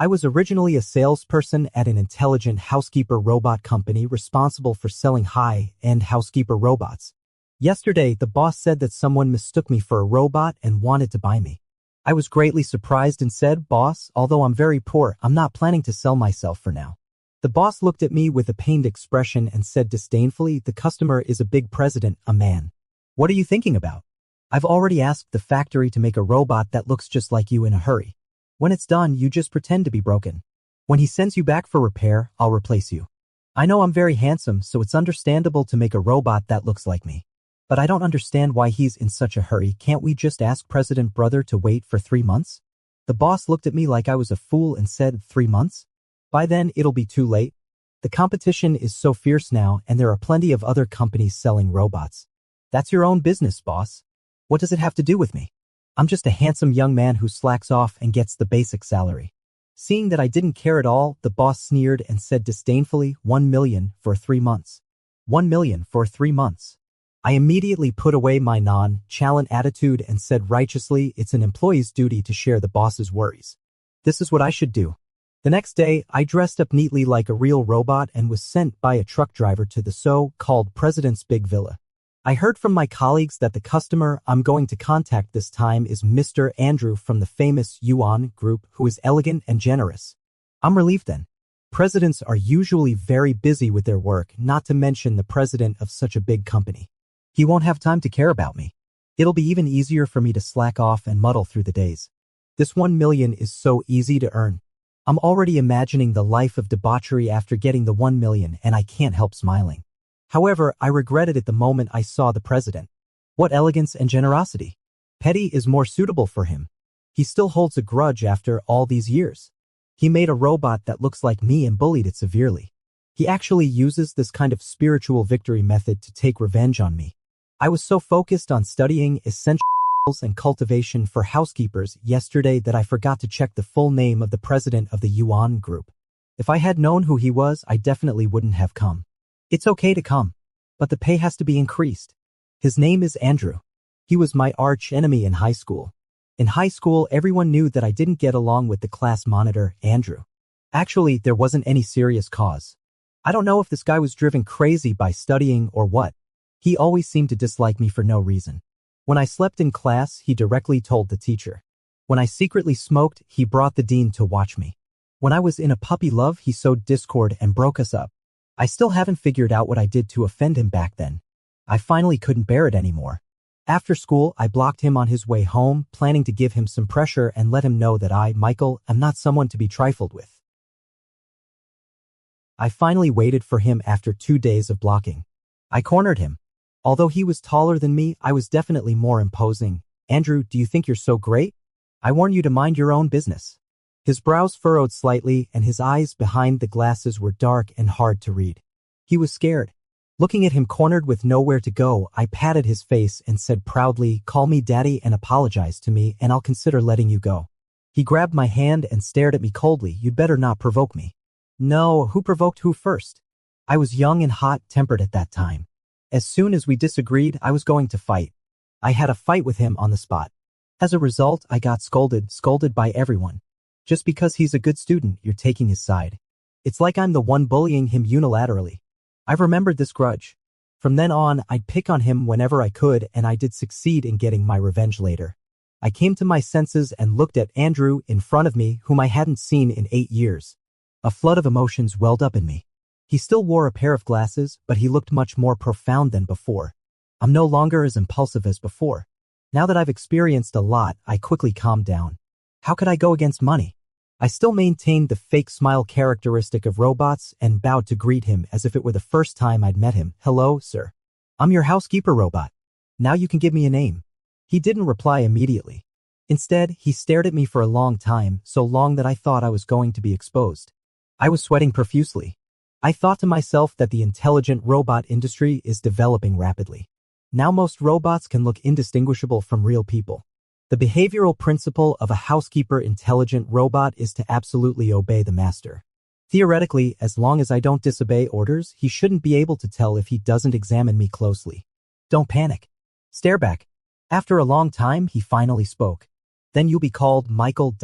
I was originally a salesperson at an intelligent housekeeper robot company responsible for selling high-end housekeeper robots. Yesterday, the boss said that someone mistook me for a robot and wanted to buy me. I was greatly surprised and said, "Boss, although I'm very poor, I'm not planning to sell myself for now." The boss looked at me with a pained expression and said disdainfully, "The customer is a big president, a man. What are you thinking about? I've already asked the factory to make a robot that looks just like you in a hurry. When it's done, you just pretend to be broken. When he sends you back for repair, I'll replace you. I know I'm very handsome, so it's understandable to make a robot that looks like me. But I don't understand why he's in such a hurry. Can't we just ask President Brother to wait for 3 months?" The boss looked at me like I was a fool and said, "3 months? By then, it'll be too late. The competition is so fierce now, and there are plenty of other companies selling robots. That's your own business, boss. What does it have to do with me? I'm just a handsome young man who slacks off and gets the basic salary." Seeing that I didn't care at all, the boss sneered and said disdainfully, "1 million for 3 months. 1 million for 3 months. I immediately put away my nonchalant attitude and said righteously, "It's an employee's duty to share the boss's worries. This is what I should do." The next day, I dressed up neatly like a real robot and was sent by a truck driver to the so-called president's big villa. I heard from my colleagues that the customer I'm going to contact this time is Mr. Andrew from the famous Yuan group, who is elegant and generous. I'm relieved then. Presidents are usually very busy with their work, not to mention the president of such a big company. He won't have time to care about me. It'll be even easier for me to slack off and muddle through the days. This 1 million is so easy to earn. I'm already imagining the life of debauchery after getting the 1 million, and I can't help smiling. However, I regretted it the moment I saw the president. What elegance and generosity. Petty is more suitable for him. He still holds a grudge after all these years. He made a robot that looks like me and bullied it severely. He actually uses this kind of spiritual victory method to take revenge on me. I was so focused on studying essentials and cultivation for housekeepers yesterday that I forgot to check the full name of the president of the Yuan group. If I had known who he was, I definitely wouldn't have come. It's okay to come, but the pay has to be increased. His name is Andrew. He was my arch enemy in high school. In high school, everyone knew that I didn't get along with the class monitor, Andrew. Actually, there wasn't any serious cause. I don't know if this guy was driven crazy by studying or what. He always seemed to dislike me for no reason. When I slept in class, he directly told the teacher. When I secretly smoked, he brought the dean to watch me. When I was in a puppy love, he sowed discord and broke us up. I still haven't figured out what I did to offend him back then. I finally couldn't bear it anymore. After school, I blocked him on his way home, planning to give him some pressure and let him know that I, Michael, am not someone to be trifled with. I finally waited for him after 2 days of blocking. I cornered him. Although he was taller than me, I was definitely more imposing. "Andrew, do you think you're so great? I warn you to mind your own business." His brows furrowed slightly and his eyes behind the glasses were dark and hard to read. He was scared. Looking at him cornered with nowhere to go, I patted his face and said proudly, "Call me daddy and apologize to me and I'll consider letting you go." He grabbed my hand and stared at me coldly. "You'd better not provoke me." No, who provoked who first? I was young and hot-tempered at that time. As soon as we disagreed, I was going to fight. I had a fight with him on the spot. As a result, I got scolded by everyone. Just because he's a good student, you're taking his side. It's like I'm the one bullying him unilaterally. I've remembered this grudge. From then on, I'd pick on him whenever I could, and I did succeed in getting my revenge later. I came to my senses and looked at Andrew in front of me, whom I hadn't seen in 8 years. A flood of emotions welled up in me. He still wore a pair of glasses, but he looked much more profound than before. I'm no longer as impulsive as before. Now that I've experienced a lot, I quickly calmed down. How could I go against money? I still maintained the fake smile characteristic of robots and bowed to greet him as if it were the first time I'd met him. "Hello, sir. I'm your housekeeper robot. Now you can give me a name." He didn't reply immediately. Instead, he stared at me for a long time, so long that I thought I was going to be exposed. I was sweating profusely. I thought to myself that the intelligent robot industry is developing rapidly. Now most robots can look indistinguishable from real people. The behavioral principle of a housekeeper intelligent robot is to absolutely obey the master. Theoretically, as long as I don't disobey orders, he shouldn't be able to tell if he doesn't examine me closely. Don't panic. Stare back. After a long time, he finally spoke. "Then you'll be called Michael.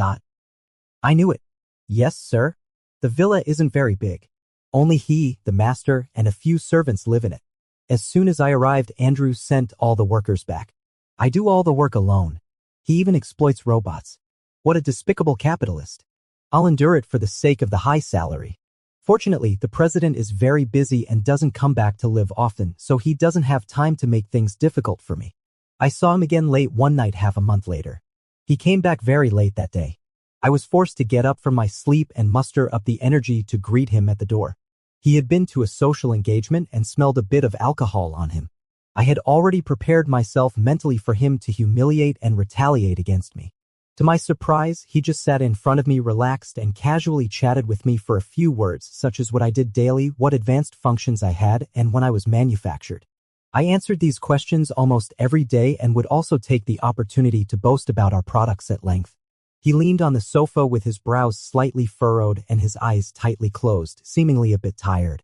I knew it. Yes, sir. The villa isn't very big. Only he, the master, and a few servants live in it. As soon as I arrived, Andrew sent all the workers back. I do all the work alone. He even exploits robots. What a despicable capitalist. I'll endure it for the sake of the high salary. Fortunately, the president is very busy and doesn't come back to live often, so he doesn't have time to make things difficult for me. I saw him again late one night half a month later. He came back very late that day. I was forced to get up from my sleep and muster up the energy to greet him at the door. He had been to a social engagement and smelled a bit of alcohol on him. I had already prepared myself mentally for him to humiliate and retaliate against me. To my surprise, he just sat in front of me relaxed and casually chatted with me for a few words such as what I did daily, what advanced functions I had, and when I was manufactured. I answered these questions almost every day and would also take the opportunity to boast about our products at length. He leaned on the sofa with his brows slightly furrowed and his eyes tightly closed, seemingly a bit tired.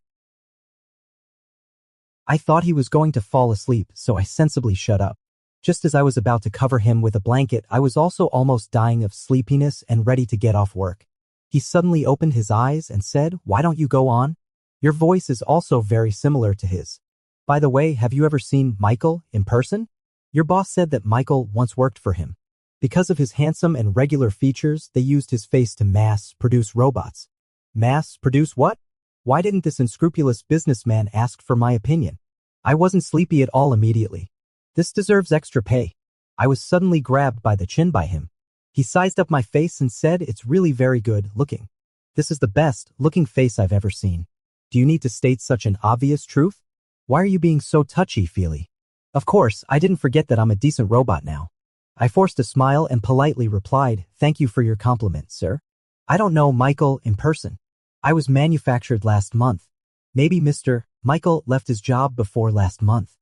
I thought he was going to fall asleep, so I sensibly shut up. Just as I was about to cover him with a blanket, I was also almost dying of sleepiness and ready to get off work. He suddenly opened his eyes and said, "Why don't you go on? Your voice is also very similar to his. By the way, have you ever seen Michael in person? Your boss said that Michael once worked for him. Because of his handsome and regular features, they used his face to mass-produce robots." Mass-produce what? Why didn't this unscrupulous businessman ask for my opinion? I wasn't sleepy at all immediately. This deserves extra pay. I was suddenly grabbed by the chin by him. He sized up my face and said, "It's really very good looking. This is the best looking face I've ever seen. Do you need to state such an obvious truth? Why are you being so touchy-feely?" Of course, I didn't forget that I'm a decent robot now. I forced a smile and politely replied, "Thank you for your compliment, sir. I don't know Michael in person. I was manufactured last month. Maybe Mr. Michael left his job before last month."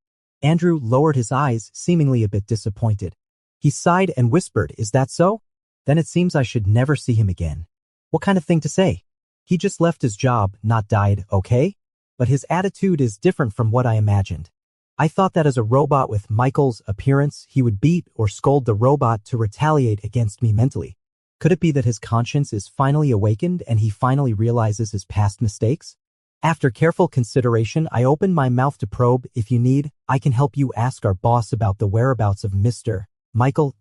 Andrew lowered his eyes, seemingly a bit disappointed. He sighed and whispered, "Is that so? Then it seems I should never see him again." What kind of thing to say? He just left his job, not died, okay? But his attitude is different from what I imagined. I thought that as a robot with Michael's appearance, he would beat or scold the robot to retaliate against me mentally. Could it be that his conscience is finally awakened and he finally realizes his past mistakes? After careful consideration, I opened my mouth to probe. "If you need, I can help you ask our boss about the whereabouts of Mr. Michael.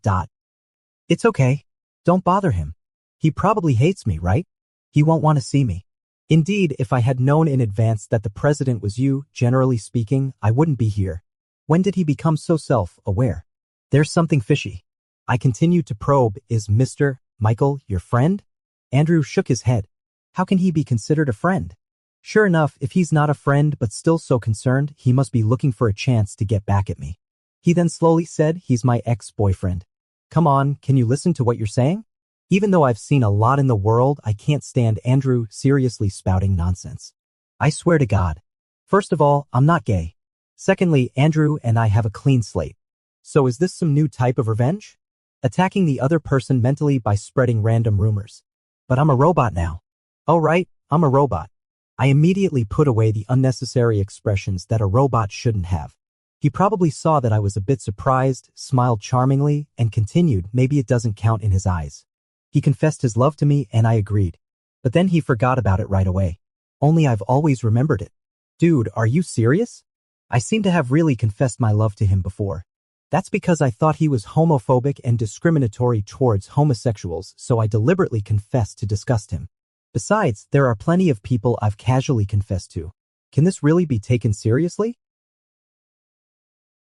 It's okay. Don't bother him. He probably hates me, right? He won't want to see me. Indeed, if I had known in advance that the president was you, generally speaking, I wouldn't be here. When did he become so self-aware? There's something fishy." I continued to probe. "Is Mr. Michael your friend?" Andrew shook his head. "How can he be considered a friend?" Sure enough, if he's not a friend but still so concerned, he must be looking for a chance to get back at me. He then slowly said, "He's my ex-boyfriend." Come on, can you listen to what you're saying? Even though I've seen a lot in the world, I can't stand Andrew seriously spouting nonsense. I swear to God. First of all, I'm not gay. Secondly, Andrew and I have a clean slate. So is this some new type of revenge? Attacking the other person mentally by spreading random rumors. But I'm a robot now. Oh right, I'm a robot. I immediately put away the unnecessary expressions that a robot shouldn't have. He probably saw that I was a bit surprised, smiled charmingly, and continued, "Maybe it doesn't count in his eyes." He confessed his love to me and I agreed. But then he forgot about it right away. Only I've always remembered it. Dude, are you serious? I seem to have really confessed my love to him before. That's because I thought he was homophobic and discriminatory towards homosexuals, so I deliberately confessed to disgust him. Besides, there are plenty of people I've casually confessed to. Can this really be taken seriously?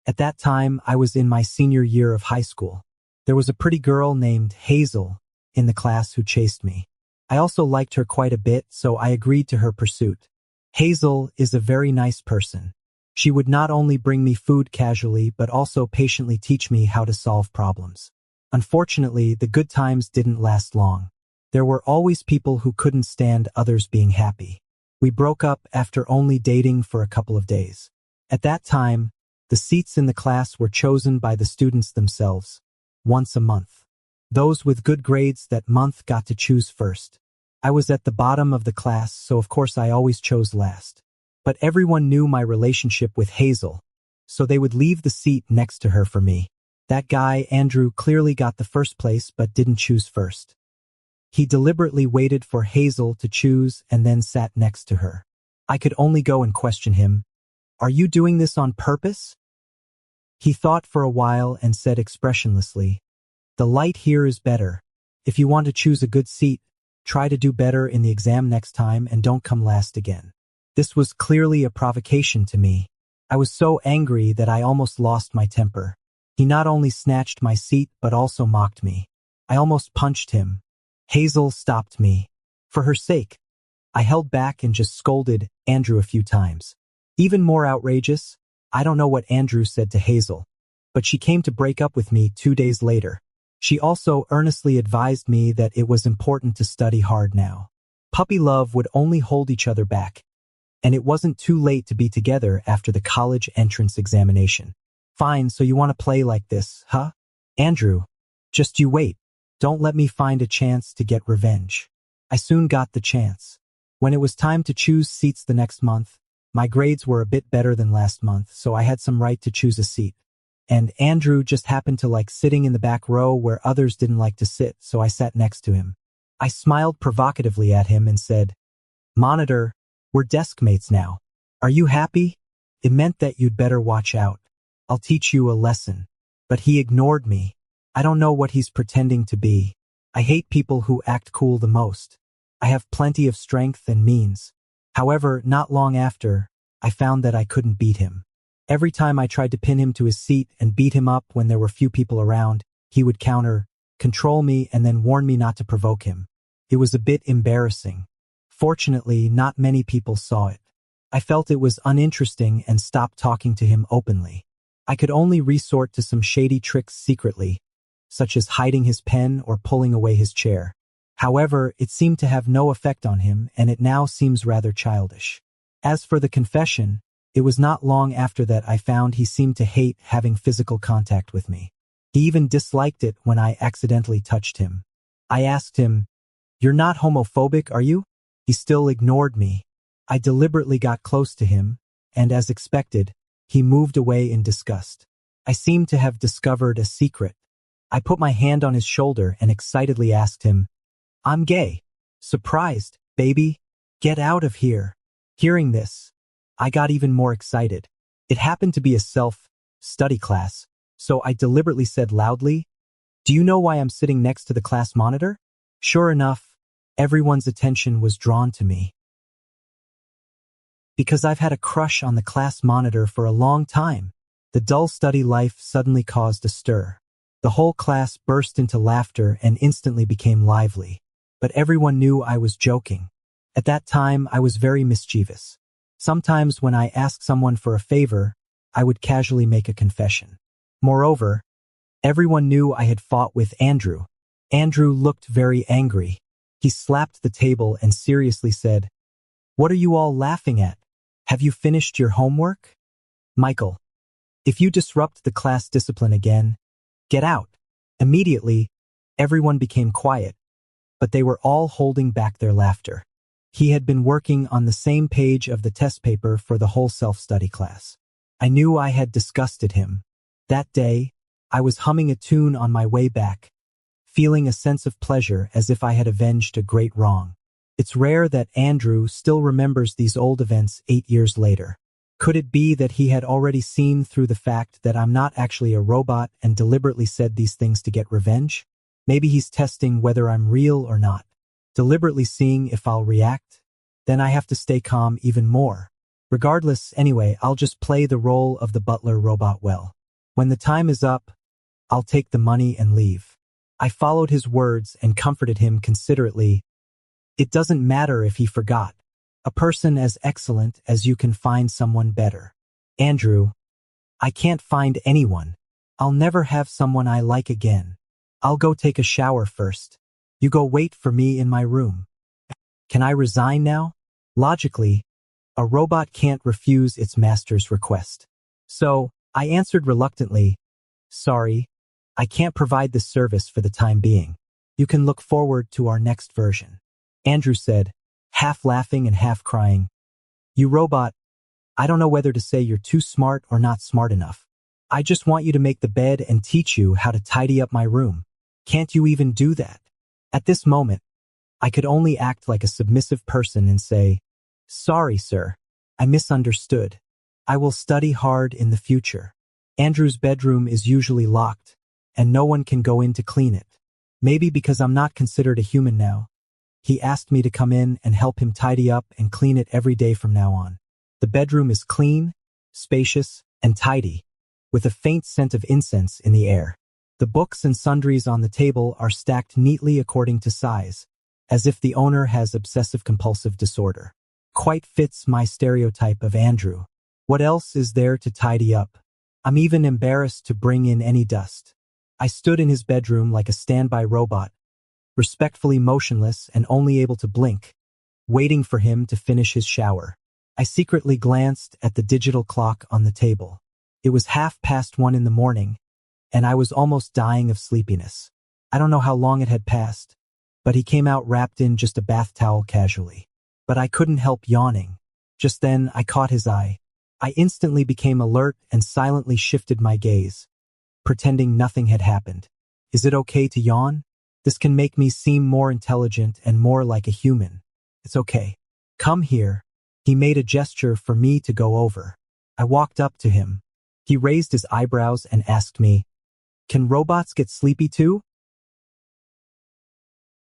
At that time, I was in my senior year of high school. There was a pretty girl named Hazel in the class who chased me. I also liked her quite a bit, so I agreed to her pursuit. Hazel is a very nice person. She would not only bring me food casually, but also patiently teach me how to solve problems. Unfortunately, the good times didn't last long. There were always people who couldn't stand others being happy. We broke up after only dating for a couple of days. At that time, the seats in the class were chosen by the students themselves, once a month. Those with good grades that month got to choose first. I was at the bottom of the class, so of course I always chose last. But everyone knew my relationship with Hazel, so they would leave the seat next to her for me. That guy, Andrew, clearly got the first place but didn't choose first. He deliberately waited for Hazel to choose and then sat next to her. I could only go and question him. Are you doing this on purpose? He thought for a while and said expressionlessly, the light here is better. If you want to choose a good seat, try to do better in the exam next time and don't come last again. This was clearly a provocation to me. I was so angry that I almost lost my temper. He not only snatched my seat but also mocked me. I almost punched him. Hazel stopped me. For her sake, I held back and just scolded Andrew a few times. Even more outrageous, I don't know what Andrew said to Hazel, but she came to break up with me 2 days later. She also earnestly advised me that it was important to study hard now. Puppy love would only hold each other back, and it wasn't too late to be together after the college entrance examination. Fine, so you want to play like this, huh? Andrew, just you wait. Don't let me find a chance to get revenge. I soon got the chance. When it was time to choose seats the next month, my grades were a bit better than last month, so I had some right to choose a seat. And Andrew just happened to like sitting in the back row where others didn't like to sit, so I sat next to him. I smiled provocatively at him and said, Monitor, we're desk mates now. Are you happy? It meant that you'd better watch out. I'll teach you a lesson. But he ignored me. I don't know what he's pretending to be. I hate people who act cool the most. I have plenty of strength and means. However, not long after, I found that I couldn't beat him. Every time I tried to pin him to his seat and beat him up when there were few people around, he would counter, control me, and then warn me not to provoke him. It was a bit embarrassing. Fortunately, not many people saw it. I felt it was uninteresting and stopped talking to him openly. I could only resort to some shady tricks secretly, such as hiding his pen or pulling away his chair. However, it seemed to have no effect on him, and it now seems rather childish. As for the confession, it was not long after that I found he seemed to hate having physical contact with me. He even disliked it when I accidentally touched him. I asked him, "You're not homophobic, are you?" He still ignored me. I deliberately got close to him, and as expected, he moved away in disgust. I seemed to have discovered a secret. I put my hand on his shoulder and excitedly asked him, "I'm gay." "Surprised, baby? Get out of here." Hearing this, I got even more excited. It happened to be a self-study class, so I deliberately said loudly, "Do you know why I'm sitting next to the class monitor?" Sure enough, everyone's attention was drawn to me. Because I've had a crush on the class monitor for a long time. The dull study life suddenly caused a stir. The whole class burst into laughter and instantly became lively. But everyone knew I was joking. At that time, I was very mischievous. Sometimes when I asked someone for a favor, I would casually make a confession. Moreover, everyone knew I had fought with Andrew. Andrew looked very angry. He slapped the table and seriously said, "What are you all laughing at? Have you finished your homework? Michael, if you disrupt the class discipline again, get out." Immediately, everyone became quiet, but they were all holding back their laughter. He had been working on the same page of the test paper for the whole self-study class. I knew I had disgusted him. That day, I was humming a tune on my way back, feeling a sense of pleasure as if I had avenged a great wrong. It's rare that Andrew still remembers these old events 8 years later. Could it be that he had already seen through the fact that I'm not actually a robot and deliberately said these things to get revenge? Maybe he's testing whether I'm real or not, deliberately seeing if I'll react. Then I have to stay calm even more. Regardless, anyway, I'll just play the role of the butler robot well. When the time is up, I'll take the money and leave. I followed his words and comforted him considerately. It doesn't matter if he forgot. A person as excellent as you can find someone better. Andrew, I can't find anyone. I'll never have someone I like again. I'll go take a shower first. You go wait for me in my room. Can I resign now? Logically, a robot can't refuse its master's request. So, I answered reluctantly, "Sorry, I can't provide this service for the time being. You can look forward to our next version." Andrew said, half laughing and half crying, "You robot, I don't know whether to say you're too smart or not smart enough. I just want you to make the bed and teach you how to tidy up my room. Can't you even do that?" At this moment, I could only act like a submissive person and say, "Sorry, sir. I misunderstood. I will study hard in the future." Andrew's bedroom is usually locked, and no one can go in to clean it. Maybe because I'm not considered a human now. He asked me to come in and help him tidy up and clean it every day from now on. The bedroom is clean, spacious, and tidy, with a faint scent of incense in the air. The books and sundries on the table are stacked neatly according to size, as if the owner has obsessive-compulsive disorder. Quite fits my stereotype of Andrew. What else is there to tidy up? I'm even embarrassed to bring in any dust. I stood in his bedroom like a standby robot, respectfully motionless and only able to blink, waiting for him to finish his shower. I secretly glanced at the digital clock on the table. It was 1:30 in the morning, and I was almost dying of sleepiness. I don't know how long it had passed, but he came out wrapped in just a bath towel casually. But I couldn't help yawning. Just then, I caught his eye. I instantly became alert and silently shifted my gaze, pretending nothing had happened. Is it okay to yawn? This can make me seem more intelligent and more like a human. It's okay. Come here. He made a gesture for me to go over. I walked up to him. He raised his eyebrows and asked me, "Can robots get sleepy too?"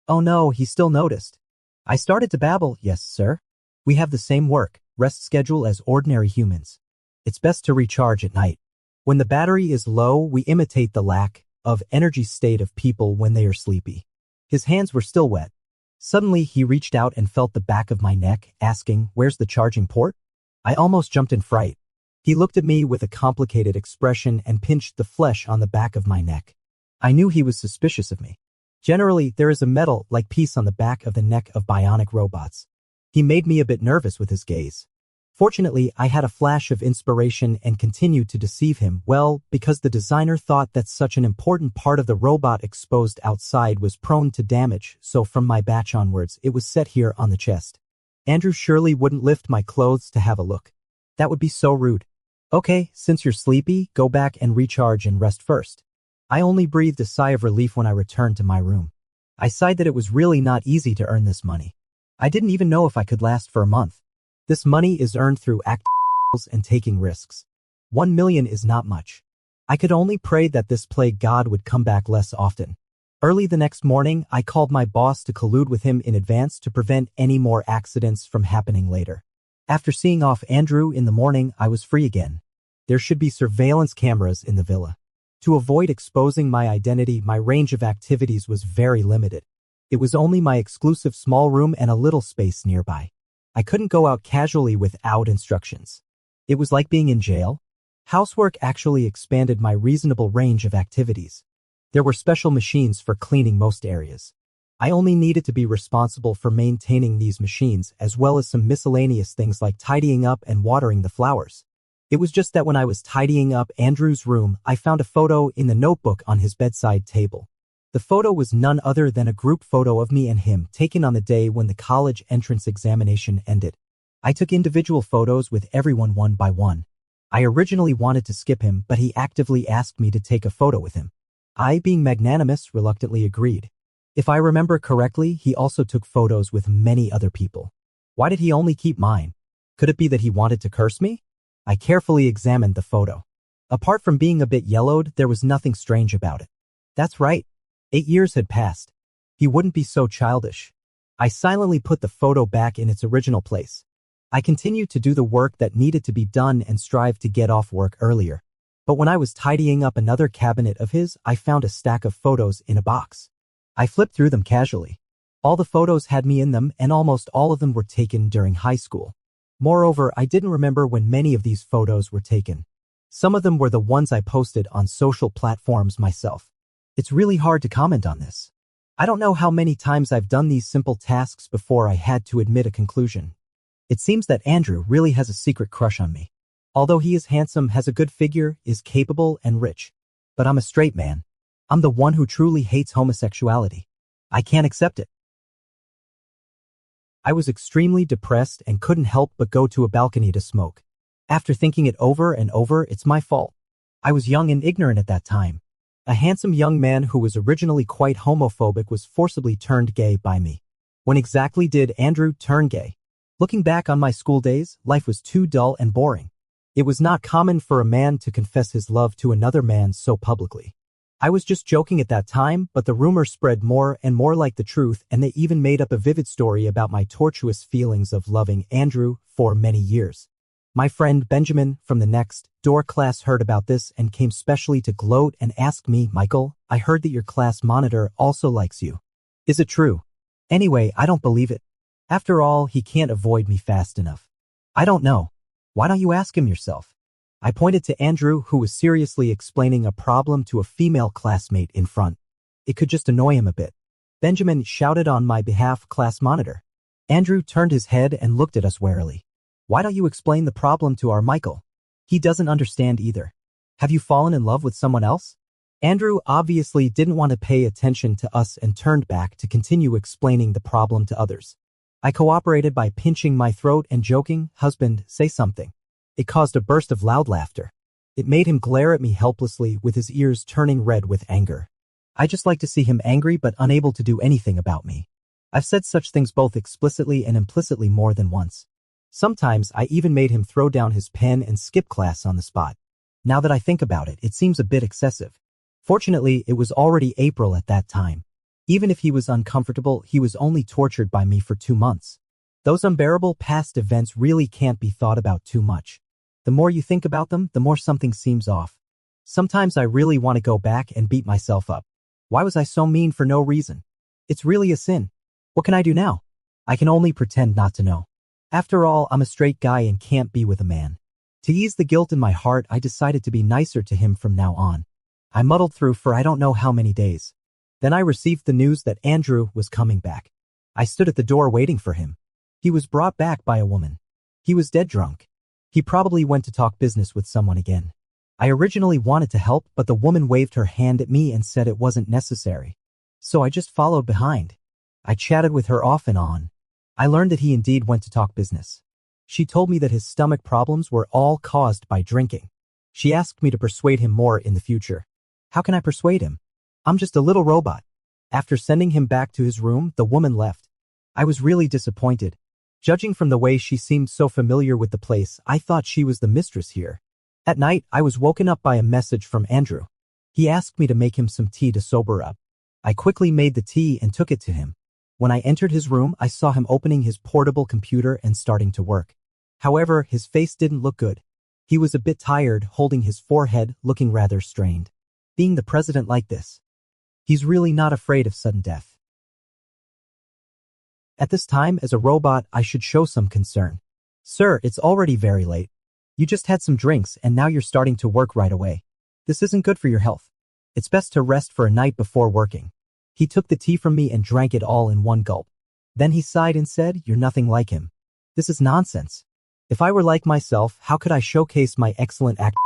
Oh no, he still noticed. I started to babble, "Yes, sir. We have the same rest schedule as ordinary humans. It's best to recharge at night. When the battery is low, we imitate the lack of energy state of people when they are sleepy." His hands were still wet. Suddenly, he reached out and felt the back of my neck, asking, "Where's the charging port?" I almost jumped in fright. He looked at me with a complicated expression and pinched the flesh on the back of my neck. I knew he was suspicious of me. Generally, there is a metal-like piece on the back of the neck of bionic robots. He made me a bit nervous with his gaze. Fortunately, I had a flash of inspiration and continued to deceive him, well, because the designer thought that such an important part of the robot exposed outside was prone to damage, so from my batch onwards, it was set here on the chest. Andrew surely wouldn't lift my clothes to have a look. That would be so rude. "Okay, since you're sleepy, go back and recharge and rest first." I only breathed a sigh of relief when I returned to my room. I sighed that it was really not easy to earn this money. I didn't even know if I could last for a month. This money is earned through acting and taking risks. 1 million is not much. I could only pray that this plague god would come back less often. Early the next morning, I called my boss to collude with him in advance to prevent any more accidents from happening later. After seeing off Andrew in the morning, I was free again. There should be surveillance cameras in the villa. To avoid exposing my identity, my range of activities was very limited. It was only my exclusive small room and a little space nearby. I couldn't go out casually without instructions. It was like being in jail. Housework actually expanded my reasonable range of activities. There were special machines for cleaning most areas. I only needed to be responsible for maintaining these machines, as well as some miscellaneous things like tidying up and watering the flowers. It was just that when I was tidying up Andrew's room, I found a photo in the notebook on his bedside table. The photo was none other than a group photo of me and him taken on the day when the college entrance examination ended. I took individual photos with everyone one by one. I originally wanted to skip him, but he actively asked me to take a photo with him. I, being magnanimous, reluctantly agreed. If I remember correctly, he also took photos with many other people. Why did he only keep mine? Could it be that he wanted to curse me? I carefully examined the photo. Apart from being a bit yellowed, there was nothing strange about it. That's right. 8 years had passed. He wouldn't be so childish. I silently put the photo back in its original place. I continued to do the work that needed to be done and strived to get off work earlier. But when I was tidying up another cabinet of his, I found a stack of photos in a box. I flipped through them casually. All the photos had me in them, and almost all of them were taken during high school. Moreover, I didn't remember when many of these photos were taken. Some of them were the ones I posted on social platforms myself. It's really hard to comment on this. I don't know how many times I've done these simple tasks before I had to admit a conclusion. It seems that Andrew really has a secret crush on me. Although he is handsome, has a good figure, is capable and rich. But I'm a straight man. I'm the one who truly hates homosexuality. I can't accept it. I was extremely depressed and couldn't help but go to a balcony to smoke. After thinking it over and over, it's my fault. I was young and ignorant at that time. A handsome young man who was originally quite homophobic was forcibly turned gay by me. When exactly did Andrew turn gay? Looking back on my school days, life was too dull and boring. It was not common for a man to confess his love to another man so publicly. I was just joking at that time, but the rumor spread more and more like the truth, and they even made up a vivid story about my tortuous feelings of loving Andrew for many years. My friend Benjamin from the next door class heard about this and came specially to gloat and ask me, "Michael, I heard that your class monitor also likes you. Is it true?" Anyway, I don't believe it. After all, he can't avoid me fast enough. I don't know. Why don't you ask him yourself? I pointed to Andrew, who was seriously explaining a problem to a female classmate in front. It could just annoy him a bit. Benjamin shouted on my behalf, "Class monitor." Andrew turned his head and looked at us warily. "Why don't you explain the problem to our Michael? He doesn't understand either. Have you fallen in love with someone else?" Andrew obviously didn't want to pay attention to us and turned back to continue explaining the problem to others. I cooperated by pinching my throat and joking, "Husband, say something." It caused a burst of loud laughter. It made him glare at me helplessly with his ears turning red with anger. I just like to see him angry but unable to do anything about me. I've said such things both explicitly and implicitly more than once. Sometimes I even made him throw down his pen and skip class on the spot. Now that I think about it, it seems a bit excessive. Fortunately, it was already April at that time. Even if he was uncomfortable, he was only tortured by me for 2 months. Those unbearable past events really can't be thought about too much. The more you think about them, the more something seems off. Sometimes I really want to go back and beat myself up. Why was I so mean for no reason? It's really a sin. What can I do now? I can only pretend not to know. After all, I'm a straight guy and can't be with a man. To ease the guilt in my heart, I decided to be nicer to him from now on. I muddled through for I don't know how many days. Then I received the news that Andrew was coming back. I stood at the door waiting for him. He was brought back by a woman. He was dead drunk. He probably went to talk business with someone again. I originally wanted to help, but the woman waved her hand at me and said it wasn't necessary. So I just followed behind. I chatted with her off and on. I learned that he indeed went to talk business. She told me that his stomach problems were all caused by drinking. She asked me to persuade him more in the future. How can I persuade him? I'm just a little robot. After sending him back to his room, the woman left. I was really disappointed. Judging from the way she seemed so familiar with the place, I thought she was the mistress here. At night, I was woken up by a message from Andrew. He asked me to make him some tea to sober up. I quickly made the tea and took it to him. When I entered his room, I saw him opening his portable computer and starting to work. However, his face didn't look good. He was a bit tired, holding his forehead, looking rather strained. Being the president like this. He's really not afraid of sudden death. At this time, as a robot, I should show some concern. "Sir, it's already very late. You just had some drinks and now you're starting to work right away. This isn't good for your health. It's best to rest for a night before working." He took the tea from me and drank it all in one gulp. Then he sighed and said, "You're nothing like him. This is nonsense. If I were like myself, how could I showcase my excellent act?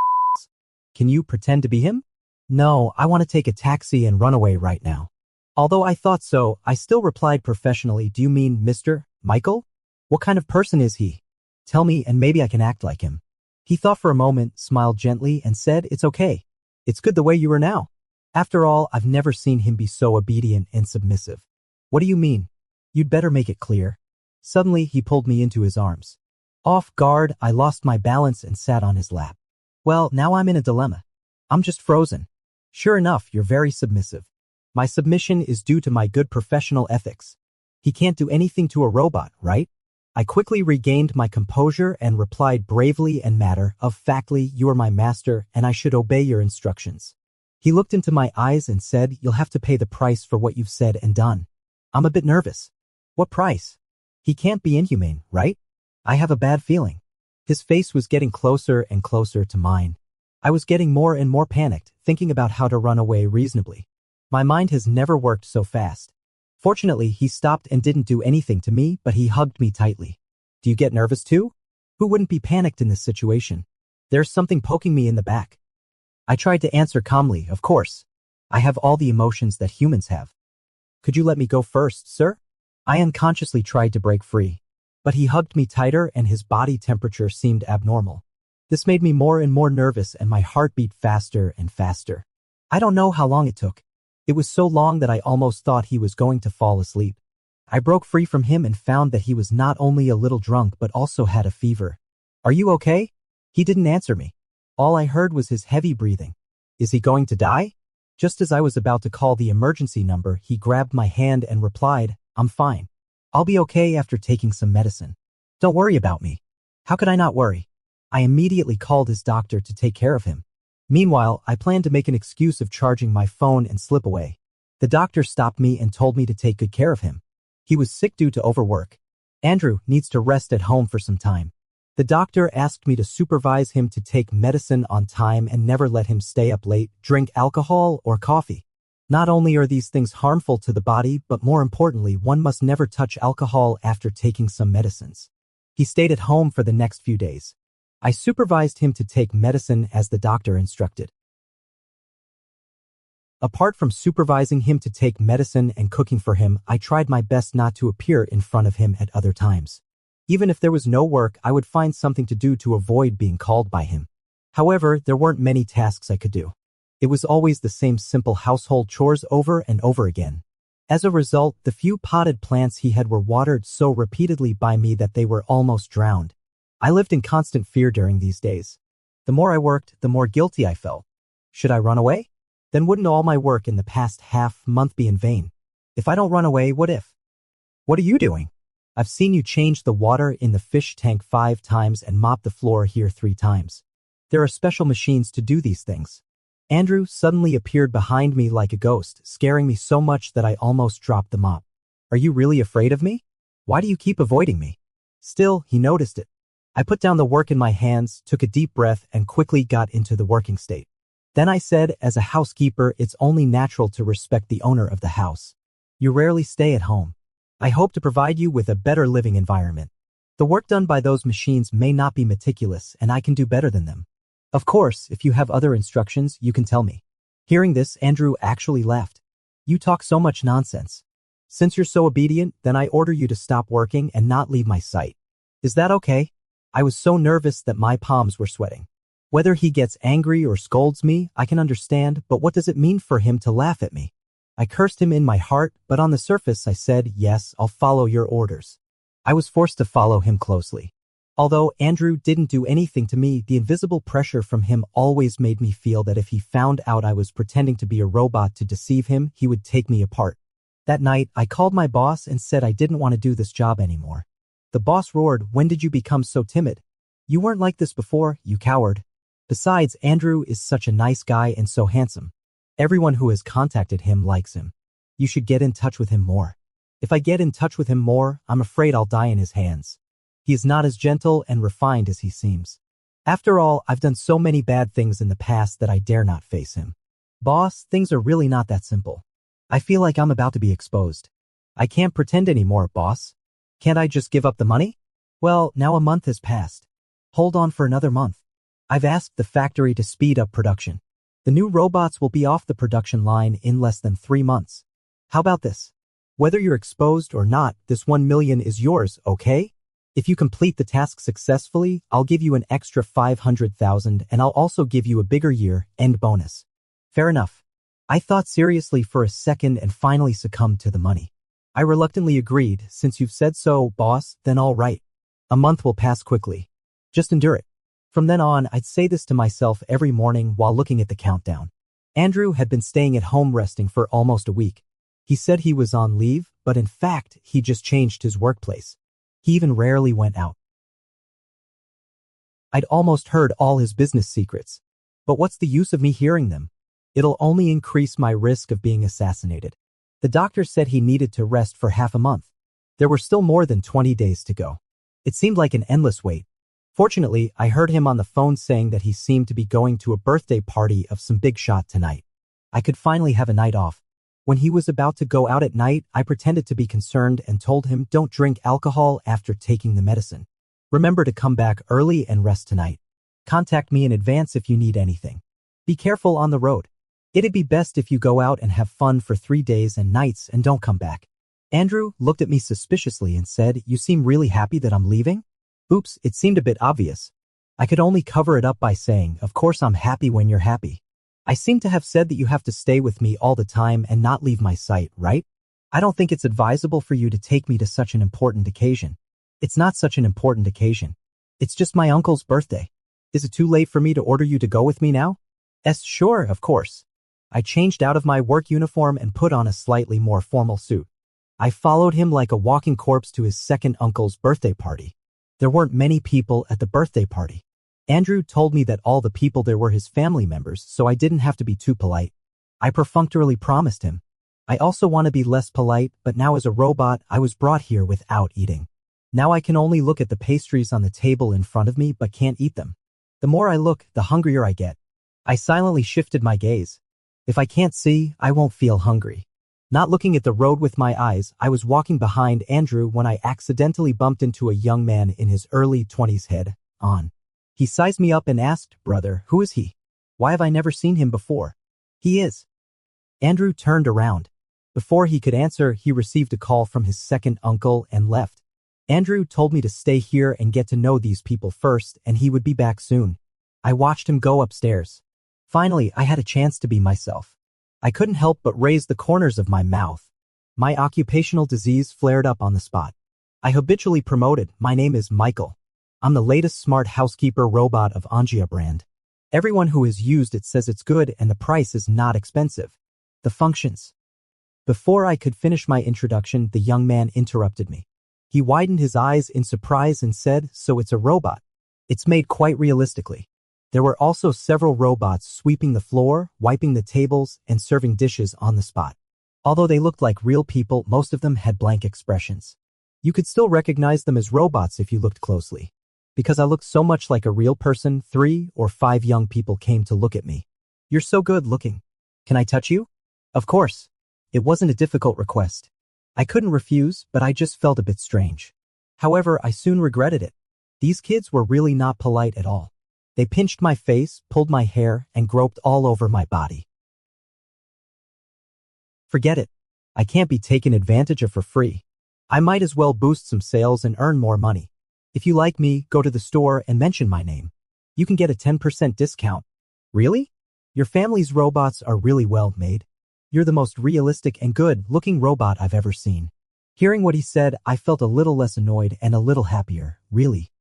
Can you pretend to be him?" "No, I want to take a taxi and run away right now." Although I thought so, I still replied professionally, "Do you mean Mr. Michael? What kind of person is he? Tell me and maybe I can act like him." He thought for a moment, smiled gently and said, "It's okay. It's good the way you are now. After all, I've never seen him be so obedient and submissive." "What do you mean? You'd better make it clear." Suddenly, he pulled me into his arms. Off guard, I lost my balance and sat on his lap. Well, now I'm in a dilemma. I'm just frozen. Sure enough, you're very submissive. My submission is due to my good professional ethics. He can't do anything to a robot, right? I quickly regained my composure and replied bravely and matter-of-factly, "You are my master and I should obey your instructions." He looked into my eyes and said, "You'll have to pay the price for what you've said and done." I'm a bit nervous. What price? He can't be inhumane, right? I have a bad feeling. His face was getting closer and closer to mine. I was getting more and more panicked, thinking about how to run away reasonably. My mind has never worked so fast. Fortunately, he stopped and didn't do anything to me, but he hugged me tightly. Do you get nervous too? Who wouldn't be panicked in this situation? There's something poking me in the back. I tried to answer calmly, of course. I have all the emotions that humans have. Could you let me go first, sir? I unconsciously tried to break free. But he hugged me tighter and his body temperature seemed abnormal. This made me more and more nervous and my heart beat faster and faster. I don't know how long it took. It was so long that I almost thought he was going to fall asleep. I broke free from him and found that he was not only a little drunk but also had a fever. Are you okay? He didn't answer me. All I heard was his heavy breathing. Is he going to die? Just as I was about to call the emergency number, he grabbed my hand and replied, I'm fine. I'll be okay after taking some medicine. Don't worry about me. How could I not worry? I immediately called his doctor to take care of him. Meanwhile, I planned to make an excuse of charging my phone and slip away. The doctor stopped me and told me to take good care of him. He was sick due to overwork. Andrew needs to rest at home for some time. The doctor asked me to supervise him to take medicine on time and never let him stay up late, drink alcohol, or coffee. Not only are these things harmful to the body, but more importantly, one must never touch alcohol after taking some medicines. He stayed at home for the next few days. I supervised him to take medicine as the doctor instructed. Apart from supervising him to take medicine and cooking for him, I tried my best not to appear in front of him at other times. Even if there was no work, I would find something to do to avoid being called by him. However, there weren't many tasks I could do. It was always the same simple household chores over and over again. As a result, the few potted plants he had were watered so repeatedly by me that they were almost drowned. I lived in constant fear during these days. The more I worked, the more guilty I felt. Should I run away? Then wouldn't all my work in the past half-month be in vain? If I don't run away, what if? What are you doing? I've seen you change the water in the fish tank 5 times and mop the floor here 3 times. There are special machines to do these things. Andrew suddenly appeared behind me like a ghost, scaring me so much that I almost dropped the mop. Are you really afraid of me? Why do you keep avoiding me? Still, he noticed it. I put down the work in my hands, took a deep breath, and quickly got into the working state. Then I said, as a housekeeper, it's only natural to respect the owner of the house. You rarely stay at home. I hope to provide you with a better living environment. The work done by those machines may not be meticulous, and I can do better than them. Of course, if you have other instructions, you can tell me. Hearing this, Andrew actually laughed. You talk so much nonsense. Since you're so obedient, then I order you to stop working and not leave my sight. Is that okay? I was so nervous that my palms were sweating. Whether he gets angry or scolds me, I can understand, but what does it mean for him to laugh at me? I cursed him in my heart, but on the surface I said, yes, I'll follow your orders. I was forced to follow him closely. Although Andrew didn't do anything to me, the invisible pressure from him always made me feel that if he found out I was pretending to be a robot to deceive him, he would take me apart. That night, I called my boss and said I didn't want to do this job anymore. The boss roared, "When did you become so timid? You weren't like this before, you coward." Besides, Andrew is such a nice guy and so handsome. Everyone who has contacted him likes him. You should get in touch with him more. If I get in touch with him more, I'm afraid I'll die in his hands. He is not as gentle and refined as he seems. After all, I've done so many bad things in the past that I dare not face him. Boss, things are really not that simple. I feel like I'm about to be exposed. I can't pretend anymore, boss. Can't I just give up the money? Well, now a month has passed. Hold on for another month. I've asked the factory to speed up production. The new robots will be off the production line in less than 3 months. How about this? Whether you're exposed or not, this 1 million is yours, okay? If you complete the task successfully, I'll give you an extra 500,000 and I'll also give you a bigger year-end bonus. Fair enough. I thought seriously for a second and finally succumbed to the money. I reluctantly agreed. Since you've said so, boss, then all right. A month will pass quickly. Just endure it. From then on, I'd say this to myself every morning while looking at the countdown. Andrew had been staying at home resting for almost a week. He said he was on leave, but in fact, he just changed his workplace. He even rarely went out. I'd almost heard all his business secrets. But what's the use of me hearing them? It'll only increase my risk of being assassinated. The doctor said he needed to rest for half a month. There were still more than 20 days to go. It seemed like an endless wait. Fortunately, I heard him on the phone saying that he seemed to be going to a birthday party of some big shot tonight. I could finally have a night off. When he was about to go out at night, I pretended to be concerned and told him, "Don't drink alcohol after taking the medicine. Remember to come back early and rest tonight. Contact me in advance if you need anything. Be careful on the road. It'd be best if you go out and have fun for 3 days and nights and don't come back." Andrew looked at me suspiciously and said, "You seem really happy that I'm leaving?" Oops, it seemed a bit obvious. I could only cover it up by saying, "Of course I'm happy when you're happy. I seem to have said that you have to stay with me all the time and not leave my sight, right?" I don't think it's advisable for you to take me to such an important occasion. It's not such an important occasion. It's just my uncle's birthday. Is it too late for me to order you to go with me now? Sure, of course. I changed out of my work uniform and put on a slightly more formal suit. I followed him like a walking corpse to his second uncle's birthday party. There weren't many people at the birthday party. Andrew told me that all the people there were his family members, so I didn't have to be too polite. I perfunctorily promised him. I also want to be less polite, but now as a robot, I was brought here without eating. Now I can only look at the pastries on the table in front of me but can't eat them. The more I look, the hungrier I get. I silently shifted my gaze. If I can't see, I won't feel hungry. Not looking at the road with my eyes, I was walking behind Andrew when I accidentally bumped into a young man in his early 20s head on. He sized me up and asked, "Brother, who is he? Why have I never seen him before?" "He is." Andrew turned around. Before he could answer, he received a call from his second uncle and left. Andrew told me to stay here and get to know these people first, and he would be back soon. I watched him go upstairs. Finally, I had a chance to be myself. I couldn't help but raise the corners of my mouth. My occupational disease flared up on the spot. I habitually promoted, "My name is Michael. I'm the latest smart housekeeper robot of Angia brand. Everyone who has used it says it's good and the price is not expensive. The functions." Before I could finish my introduction, the young man interrupted me. He widened his eyes in surprise and said, "So it's a robot. It's made quite realistically." There were also several robots sweeping the floor, wiping the tables, and serving dishes on the spot. Although they looked like real people, most of them had blank expressions. You could still recognize them as robots if you looked closely. Because I looked so much like a real person, 3 or 5 young people came to look at me. "You're so good looking. Can I touch you?" Of course. It wasn't a difficult request. I couldn't refuse, but I just felt a bit strange. However, I soon regretted it. These kids were really not polite at all. They pinched my face, pulled my hair, and groped all over my body. Forget it. I can't be taken advantage of for free. I might as well boost some sales and earn more money. If you like me, go to the store and mention my name. You can get a 10% discount. Really? Your family's robots are really well made. You're the most realistic and good-looking robot I've ever seen. Hearing what he said, I felt a little less annoyed and a little happier, really.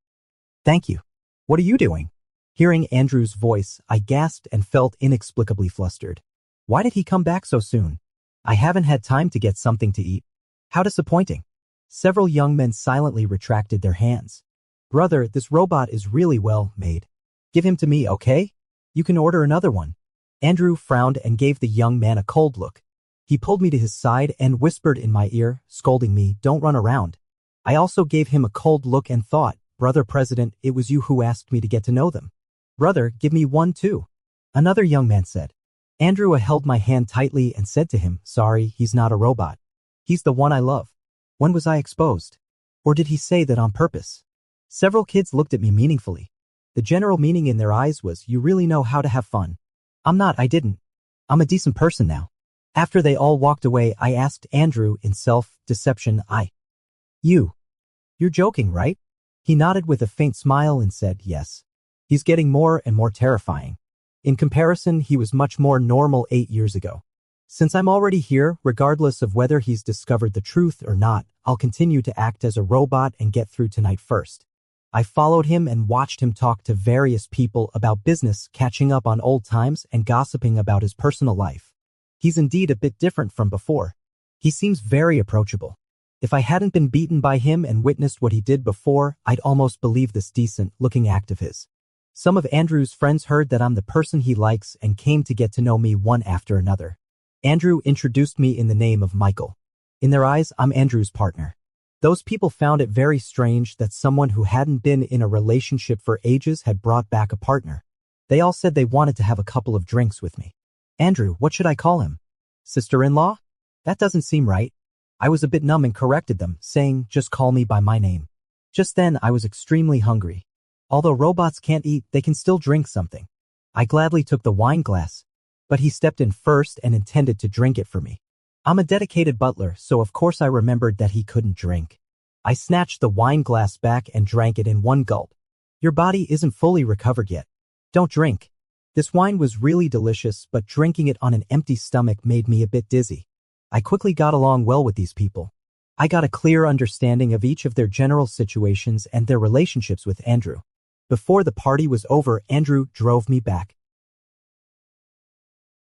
Thank you. What are you doing? Hearing Andrew's voice, I gasped and felt inexplicably flustered. Why did he come back so soon? I haven't had time to get something to eat. How disappointing. Several young men silently retracted their hands. Brother, this robot is really well made. Give him to me, okay? You can order another one. Andrew frowned and gave the young man a cold look. He pulled me to his side and whispered in my ear, scolding me, "Don't run around." I also gave him a cold look and thought, "Brother President, it was you who asked me to get to know them." "Brother, give me one too," another young man said. Andrew held my hand tightly and said to him, "Sorry, he's not a robot. He's the one I love." When was I exposed? Or did he say that on purpose? Several kids looked at me meaningfully. The general meaning in their eyes was, "You really know how to have fun." I didn't. I'm a decent person now. After they all walked away, I asked Andrew in self-deception, You're joking, right? He nodded with a faint smile and said, "Yes." He's getting more and more terrifying. In comparison, he was much more normal 8 years ago. Since I'm already here, regardless of whether he's discovered the truth or not, I'll continue to act as a robot and get through tonight first. I followed him and watched him talk to various people about business, catching up on old times and gossiping about his personal life. He's indeed a bit different from before. He seems very approachable. If I hadn't been beaten by him and witnessed what he did before, I'd almost believe this decent-looking act of his. Some of Andrew's friends heard that I'm the person he likes and came to get to know me one after another. Andrew introduced me in the name of Michael. In their eyes, I'm Andrew's partner. Those people found it very strange that someone who hadn't been in a relationship for ages had brought back a partner. They all said they wanted to have a couple of drinks with me. "Andrew, what should I call him? Sister-in-law? That doesn't seem right." I was a bit numb and corrected them, saying, "Just call me by my name." Just then, I was extremely hungry. Although robots can't eat, they can still drink something. I gladly took the wine glass, but he stepped in first and intended to drink it for me. I'm a dedicated butler, so of course I remembered that he couldn't drink. I snatched the wine glass back and drank it in one gulp. "Your body isn't fully recovered yet. Don't drink." This wine was really delicious, but drinking it on an empty stomach made me a bit dizzy. I quickly got along well with these people. I got a clear understanding of each of their general situations and their relationships with Andrew. Before the party was over, Andrew drove me back.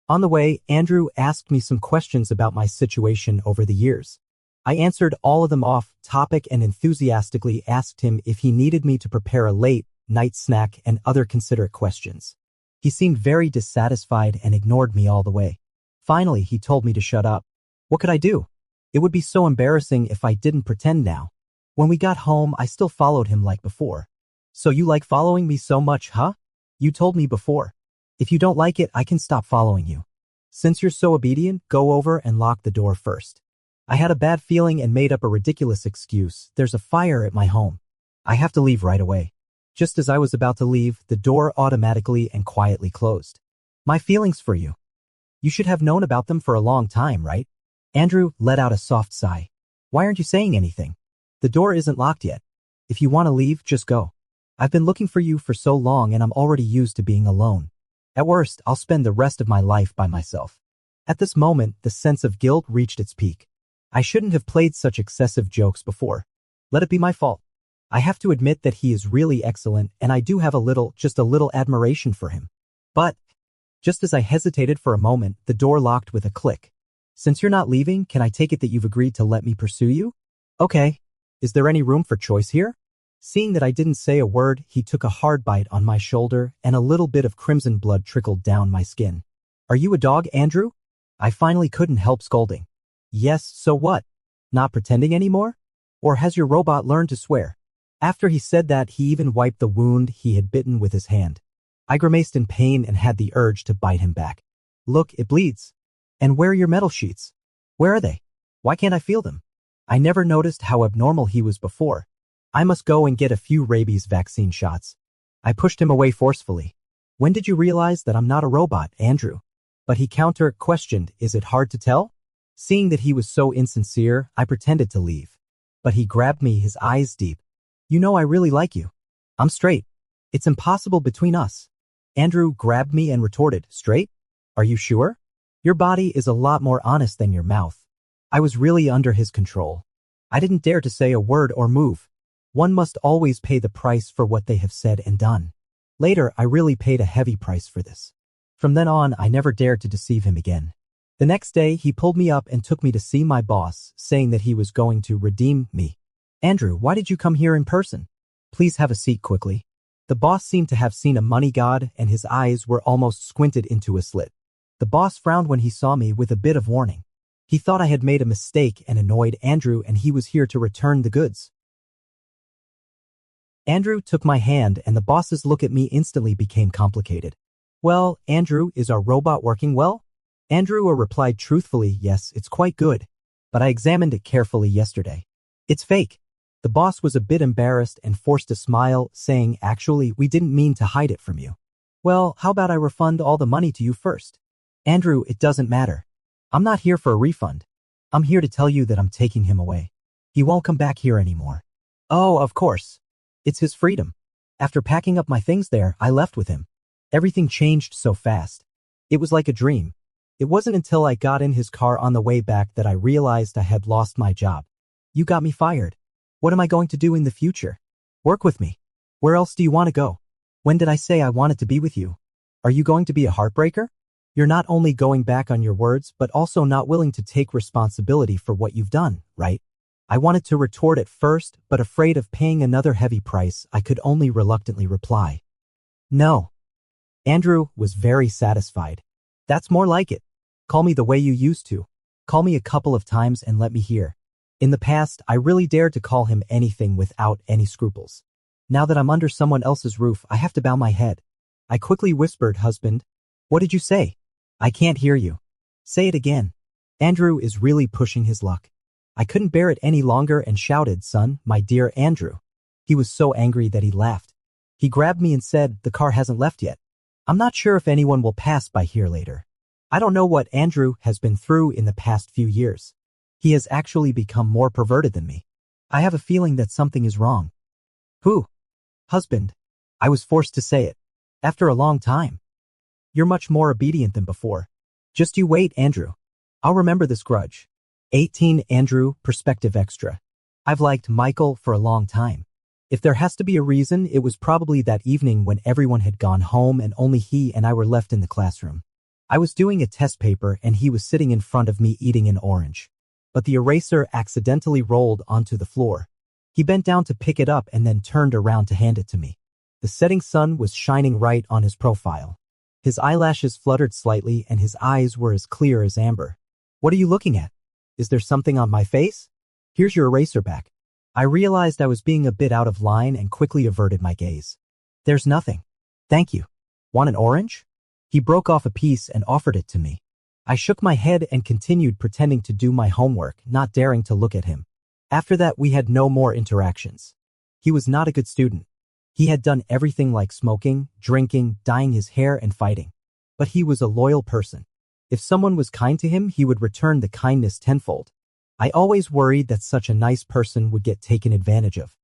On the way, Andrew asked me some questions about my situation over the years. I answered all of them off topic and enthusiastically asked him if he needed me to prepare a late night snack and other considerate questions. He seemed very dissatisfied and ignored me all the way. Finally, he told me to shut up. What could I do? It would be so embarrassing if I didn't pretend now. When we got home, I still followed him like before. So you like following me so much, huh? You told me before. If you don't like it, I can stop following you. Since you're so obedient, go over and lock the door first. I had a bad feeling and made up a ridiculous excuse. There's a fire at my home. I have to leave right away. Just as I was about to leave, the door automatically and quietly closed. My feelings for you. You should have known about them for a long time, right? Andrew let out a soft sigh. Why aren't you saying anything? The door isn't locked yet. If you want to leave, just go. I've been looking for you for so long and I'm already used to being alone. At worst, I'll spend the rest of my life by myself. At this moment, the sense of guilt reached its peak. I shouldn't have played such excessive jokes before. Let it be my fault. I have to admit that he is really excellent and I do have just a little admiration for him. But, just as I hesitated for a moment, the door locked with a click. Since you're not leaving, can I take it that you've agreed to let me pursue you? Okay. Is there any room for choice here? Seeing that I didn't say a word, he took a hard bite on my shoulder and a little bit of crimson blood trickled down my skin. Are you a dog, Andrew? I finally couldn't help scolding. Yes, so what? Not pretending anymore? Or has your robot learned to swear? After he said that, he even wiped the wound he had bitten with his hand. I grimaced in pain and had the urge to bite him back. Look, it bleeds. And where are your metal sheets? Where are they? Why can't I feel them? I never noticed how abnormal he was before. I must go and get a few rabies vaccine shots. I pushed him away forcefully. When did you realize that I'm not a robot, Andrew? But he counter-questioned, is it hard to tell? Seeing that he was so insincere, I pretended to leave. But he grabbed me, his eyes deep. You know I really like you. I'm straight. It's impossible between us. Andrew grabbed me and retorted, straight? Are you sure? Your body is a lot more honest than your mouth. I was really under his control. I didn't dare to say a word or move. One must always pay the price for what they have said and done. Later, I really paid a heavy price for this. From then on, I never dared to deceive him again. The next day, he pulled me up and took me to see my boss, saying that he was going to redeem me. Andrew, why did you come here in person? Please have a seat quickly. The boss seemed to have seen a money god and his eyes were almost squinted into a slit. The boss frowned when he saw me with a bit of warning. He thought I had made a mistake and annoyed Andrew and he was here to return the goods. Andrew took my hand and the boss's look at me instantly became complicated. Well, Andrew, is our robot working well? Andrew replied truthfully, yes, it's quite good. But I examined it carefully yesterday. It's fake. The boss was a bit embarrassed and forced a smile, saying, actually, we didn't mean to hide it from you. Well, how about I refund all the money to you first? Andrew, it doesn't matter. I'm not here for a refund. I'm here to tell you that I'm taking him away. He won't come back here anymore. Oh, of course. It's his freedom. After packing up my things there, I left with him. Everything changed so fast. It was like a dream. It wasn't until I got in his car on the way back that I realized I had lost my job. You got me fired. What am I going to do in the future? Work with me. Where else do you want to go? When did I say I wanted to be with you? Are you going to be a heartbreaker? You're not only going back on your words, but also not willing to take responsibility for what you've done, right? I wanted to retort at first, but afraid of paying another heavy price, I could only reluctantly reply. No. Andrew was very satisfied. That's more like it. Call me the way you used to. Call me a couple of times and let me hear. In the past, I really dared to call him anything without any scruples. Now that I'm under someone else's roof, I have to bow my head. I quickly whispered, husband. What did you say? I can't hear you. Say it again. Andrew is really pushing his luck. I couldn't bear it any longer and shouted, son, my dear Andrew. He was so angry that he laughed. He grabbed me and said, the car hasn't left yet. I'm not sure if anyone will pass by here later. I don't know what Andrew has been through in the past few years. He has actually become more perverted than me. I have a feeling that something is wrong. Who? Husband. I was forced to say it. After a long time. You're much more obedient than before. Just you wait, Andrew. I'll remember this grudge. 18 Andrew, Perspective Extra. I've liked Michael for a long time. If there has to be a reason, it was probably that evening when everyone had gone home and only he and I were left in the classroom. I was doing a test paper and he was sitting in front of me eating an orange. But the eraser accidentally rolled onto the floor. He bent down to pick it up and then turned around to hand it to me. The setting sun was shining right on his profile. His eyelashes fluttered slightly and his eyes were as clear as amber. What are you looking at? Is there something on my face? Here's your eraser back. I realized I was being a bit out of line and quickly averted my gaze. There's nothing. Thank you. Want an orange? He broke off a piece and offered it to me. I shook my head and continued pretending to do my homework, not daring to look at him. After that, we had no more interactions. He was not a good student. He had done everything like smoking, drinking, dyeing his hair, and fighting. But he was a loyal person. If someone was kind to him, he would return the kindness tenfold. I always worried that such a nice person would get taken advantage of.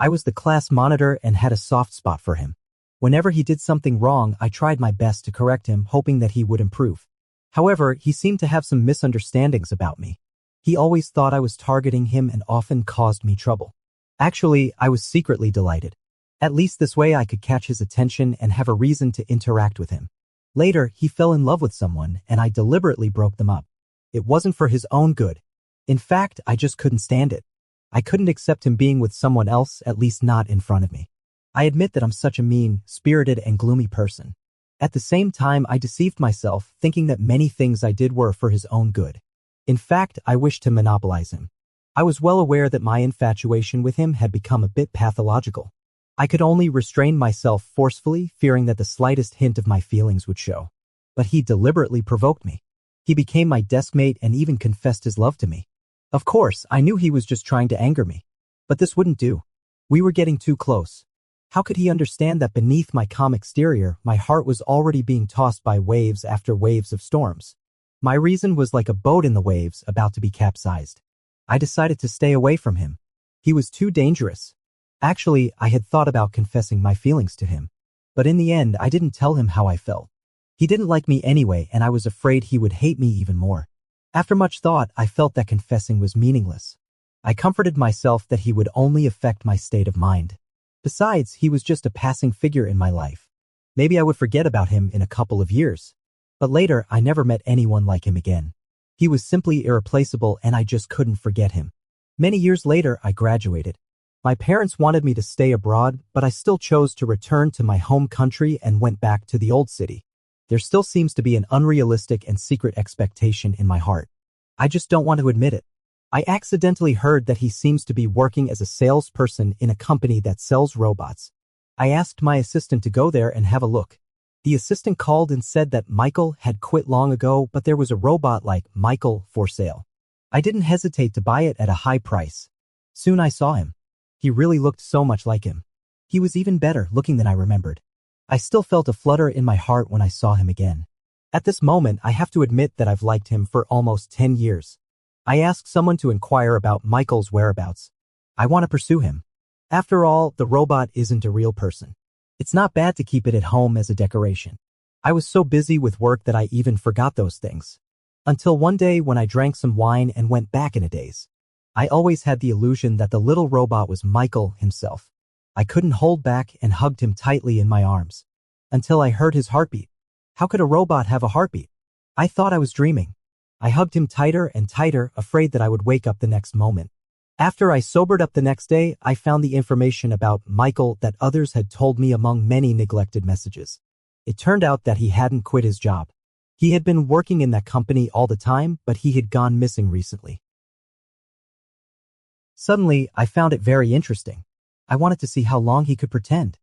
I was the class monitor and had a soft spot for him. Whenever he did something wrong, I tried my best to correct him, hoping that he would improve. However, he seemed to have some misunderstandings about me. He always thought I was targeting him and often caused me trouble. Actually, I was secretly delighted. At least this way I could catch his attention and have a reason to interact with him. Later, he fell in love with someone and I deliberately broke them up. It wasn't for his own good. In fact, I just couldn't stand it. I couldn't accept him being with someone else, at least not in front of me. I admit that I'm such a mean, spirited, and gloomy person. At the same time, I deceived myself, thinking that many things I did were for his own good. In fact, I wished to monopolize him. I was well aware that my infatuation with him had become a bit pathological. I could only restrain myself forcefully, fearing that the slightest hint of my feelings would show. But he deliberately provoked me. He became my deskmate and even confessed his love to me. Of course, I knew he was just trying to anger me. But this wouldn't do. We were getting too close. How could he understand that beneath my calm exterior, my heart was already being tossed by waves after waves of storms? My reason was like a boat in the waves about to be capsized. I decided to stay away from him. He was too dangerous. Actually, I had thought about confessing my feelings to him. But in the end, I didn't tell him how I felt. He didn't like me anyway, and I was afraid he would hate me even more. After much thought, I felt that confessing was meaningless. I comforted myself that he would only affect my state of mind. Besides, he was just a passing figure in my life. Maybe I would forget about him in a couple of years. But later, I never met anyone like him again. He was simply irreplaceable and I just couldn't forget him. Many years later, I graduated. My parents wanted me to stay abroad, but I still chose to return to my home country and went back to the old city. There still seems to be an unrealistic and secret expectation in my heart. I just don't want to admit it. I accidentally heard that he seems to be working as a salesperson in a company that sells robots. I asked my assistant to go there and have a look. The assistant called and said that Michael had quit long ago, but there was a robot like Michael for sale. I didn't hesitate to buy it at a high price. Soon I saw him. He really looked so much like him. He was even better looking than I remembered. I still felt a flutter in my heart when I saw him again. At this moment, I have to admit that I've liked him for almost 10 years. I asked someone to inquire about Michael's whereabouts. I want to pursue him. After all, the robot isn't a real person. It's not bad to keep it at home as a decoration. I was so busy with work that I even forgot those things. Until one day when I drank some wine and went back in a daze. I always had the illusion that the little robot was Michael himself. I couldn't hold back and hugged him tightly in my arms. Until I heard his heartbeat. How could a robot have a heartbeat? I thought I was dreaming. I hugged him tighter and tighter, afraid that I would wake up the next moment. After I sobered up the next day, I found the information about Michael that others had told me among many neglected messages. It turned out that he hadn't quit his job. He had been working in that company all the time, but he had gone missing recently. Suddenly, I found it very interesting. I wanted to see how long he could pretend.